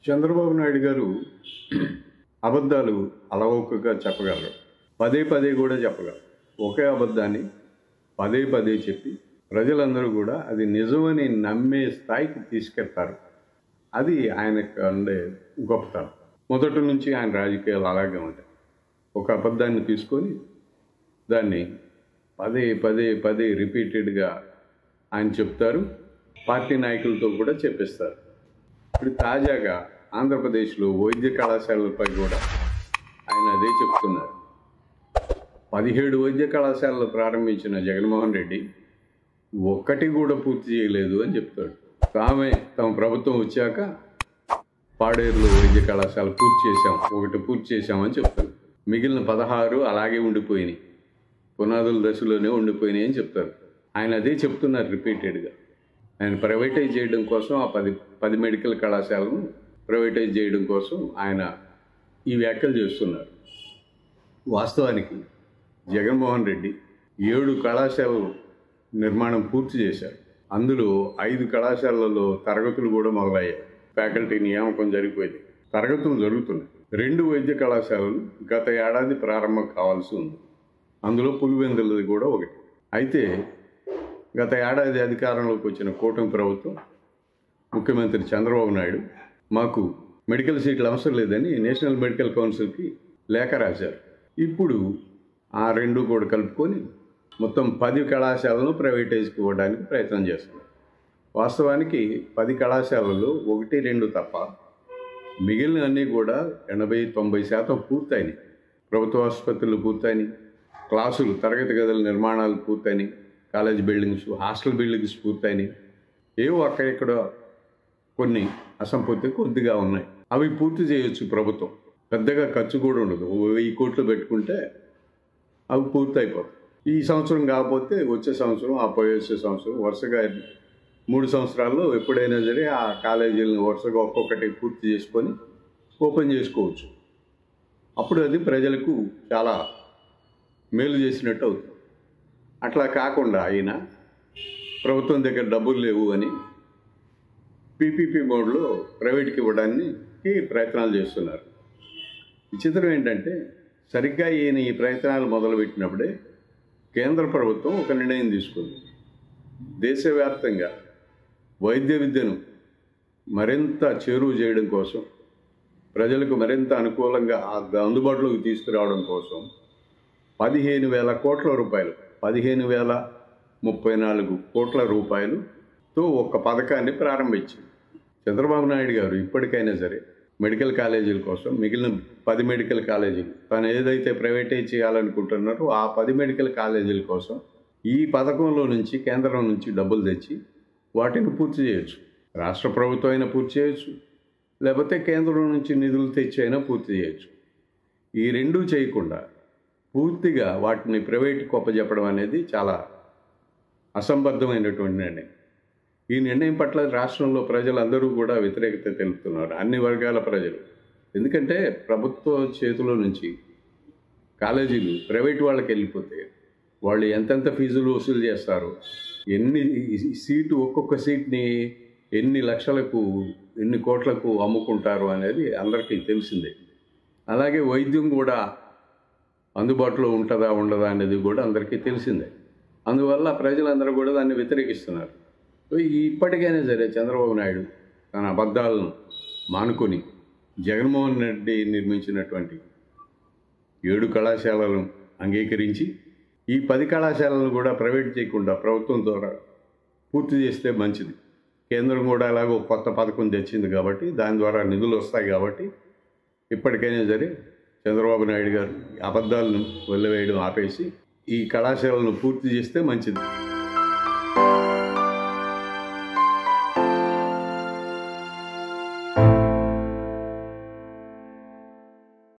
చంద్రబాబు నాయుడు గారు అబద్ధాలు అలవోకగా చెప్పగలరు. పదే పదే కూడా చెప్పగలరు. ఒకే అబద్ధాన్ని పదే పదే చెప్పి ప్రజలందరూ కూడా అది నిజమని నమ్మే స్థాయికి తీసుకెళ్తారు. అది ఆయనకు ఉండే గొప్పతనం. మొదటి నుంచి ఆయన రాజకీయాలు అలాగే ఉంటాయి. ఒక అబద్ధాన్ని తీసుకొని దాన్ని పదే పదే పదే రిపీటెడ్గా ఆయన చెప్తారు. పార్టీ నాయకులతో కూడా చెప్పిస్తారు. ఇప్పుడు తాజాగా ఆంధ్రప్రదేశ్లో వైద్య కళాశాలలపై కూడా ఆయన అదే చెప్తున్నారు. 17 వైద్య కళాశాలలు ప్రారంభించిన జగన్మోహన్ రెడ్డి ఒక్కటి కూడా పూర్తి చేయలేదు అని చెప్తాడు. తమ ప్రభుత్వం వచ్చాక పాడేరులో వైద్య కళాశాల ఒకటి పూర్తి చేశామని చెప్తారు. మిగిలిన 16 అలాగే ఉండిపోయినాయి, పునాదుల దశలోనే ఉండిపోయినాయి అని చెప్తారు. ఆయన అదే చెప్తున్నారు రిపీటెడ్గా. ఆయన ప్రైవేటైజ్ చేయడం కోసం ఆ 10 మెడికల్ కళాశాలను ప్రైవేటైజ్ చేయడం కోసం ఆయన ఈ వ్యాఖ్యలు చేస్తున్నారు. వాస్తవానికి జగన్మోహన్ రెడ్డి 7 కళాశాలలు నిర్మాణం పూర్తి చేశారు. అందులో 5 కళాశాలలలో తరగతులు కూడా మొదలయ్యాయి. ఫ్యాకల్టీ నియామకం జరిగిపోయింది, తరగతులు జరుగుతున్నాయి. 2 వైద్య కళాశాలలు గత ఏడాది ప్రారంభం కావాల్సి ఉంది. అందులో పులివెందులది కూడా ఒకటి. అయితే గత ఏడాది అధికారంలోకి వచ్చిన కూటమి ప్రభుత్వం, ముఖ్యమంత్రి చంద్రబాబు నాయుడు మాకు మెడికల్ సీట్లు అవసరం లేదని నేషనల్ మెడికల్ కౌన్సిల్కి లేఖ రాశారు. ఇప్పుడు ఆ 2 కూడా కలుపుకొని మొత్తం 10 కళాశాలను ప్రైవేటైజ్కి ఇవ్వడానికి ప్రయత్నం చేస్తున్నారు. వాస్తవానికి 10 కళాశాలలు 1-2 తప్ప మిగిలిన అన్నీ కూడా 80-90% పూర్తయినాయి. ప్రభుత్వ ఆసుపత్రులు పూర్తయినాయి, క్లాసులు తరగతి గదుల నిర్మాణాలు పూర్తయినాయి, కాలేజ్ బిల్డింగ్స్, హాస్టల్ బిల్డింగ్స్ పూర్తయినాయి. ఏవో అక్కడెక్కడ కొన్ని అసంపూర్తి కొద్దిగా ఉన్నాయి. అవి పూర్తి చేయొచ్చు ప్రభుత్వం. పెద్దగా ఖర్చు కూడా ఉండదు. 1000 కోట్లు పెట్టుకుంటే అవి పూర్తి అయిపోతాయి. ఈ సంవత్సరం కాకపోతే వచ్చే సంవత్సరం, ఆ వచ్చే సంవత్సరం, వరుసగా 3 సంవత్సరాల్లో ఎప్పుడైనా సరే ఆ కాలేజీలను వరుసగా ఒక్కొక్కటి పూర్తి చేసుకొని ఓపెన్ చేసుకోవచ్చు. అప్పుడు అది ప్రజలకు చాలా మేలు చేసినట్టు అవుతుంది. అట్లా కాకుండా ఆయన ప్రభుత్వం దగ్గర డబ్బులు లేవు అని పీపీపీ మోడ్లో ప్రైవేట్కి ఇవ్వడానికి ప్రయత్నాలు చేస్తున్నారు. విచిత్రం ఏంటంటే సరిగ్గా ఈయన ఈ ప్రయత్నాలు మొదలుపెట్టినప్పుడే కేంద్ర ప్రభుత్వం ఒక నిర్ణయం తీసుకుంది. దేశవ్యాప్తంగా వైద్య విద్యను మరింత చేరువ చేయడం కోసం, ప్రజలకు మరింత అనుకూలంగా అందుబాటులోకి తీసుకురావడం కోసం 15,000 కోట్ల రూపాయలు, 15,034 కోట్ల రూపాయలుతో ఒక పథకాన్ని ప్రారంభించింది. చంద్రబాబు నాయుడు గారు ఇప్పటికైనా సరే మెడికల్ కాలేజీల కోసం, మిగిలిన 10 మెడికల్ కాలేజీలు తను ఏదైతే ప్రైవేటైజ్ చేయాలనుకుంటున్నారో ఆ 10 మెడికల్ కాలేజీల కోసం ఈ పథకంలో నుంచి, కేంద్రం నుంచి డబ్బులు తెచ్చి వాటిని పూర్తి చేయొచ్చు. రాష్ట్ర ప్రభుత్వం అయినా పూర్తి చేయొచ్చు, లేకపోతే కేంద్రం నుంచి నిధులు తెచ్చి అయినా పూర్తి చేయొచ్చు. ఈ రెండూ చేయకుండా పూర్తిగా వాటిని ప్రైవేట్కి అప్పచెప్పడం అనేది చాలా అసంబద్ధమైనటువంటి నిర్ణయం. ఈ నిర్ణయం పట్ల రాష్ట్రంలో ప్రజలందరూ కూడా వ్యతిరేకత తెలుపుతున్నారు, అన్ని వర్గాల ప్రజలు. ఎందుకంటే ప్రభుత్వ చేతిలో నుంచి కాలేజీలు ప్రైవేట్ వాళ్ళకి వెళ్ళిపోతే వాళ్ళు ఎంతెంత ఫీజులు వసూలు చేస్తారో, ఒక్కొక్క సీట్ని ఎన్ని లక్షలకు, ఎన్ని కోట్లకు అమ్ముకుంటారు అనేది అందరికీ తెలిసిందే. అలాగే వైద్యం కూడా అందుబాటులో ఉంటుందా ఉండదా అనేది కూడా అందరికీ తెలిసిందే. అందువల్ల ప్రజలందరూ కూడా దాన్ని వ్యతిరేకిస్తున్నారు. ఇప్పటికైనా సరే చంద్రబాబు నాయుడు తన అబద్ధాలను మానుకొని జగన్మోహన్ రెడ్డి నిర్మించినటువంటి 7 కళాశాలను అంగీకరించి ఈ 10 కళాశాలను కూడా ప్రైవేట్ చేయకుండా ప్రభుత్వం ద్వారా పూర్తి చేస్తే మంచిది. కేంద్రం కూడా అలాగో కొత్త పథకం తెచ్చింది కాబట్టి, దాని ద్వారా నిధులు వస్తాయి కాబట్టి ఇప్పటికైనా సరే చంద్రబాబు నాయుడు గారు అబద్ధాలను వెళ్ళవేయడం ఆపేసి ఈ కళాశాలను పూర్తి చేస్తే మంచిది.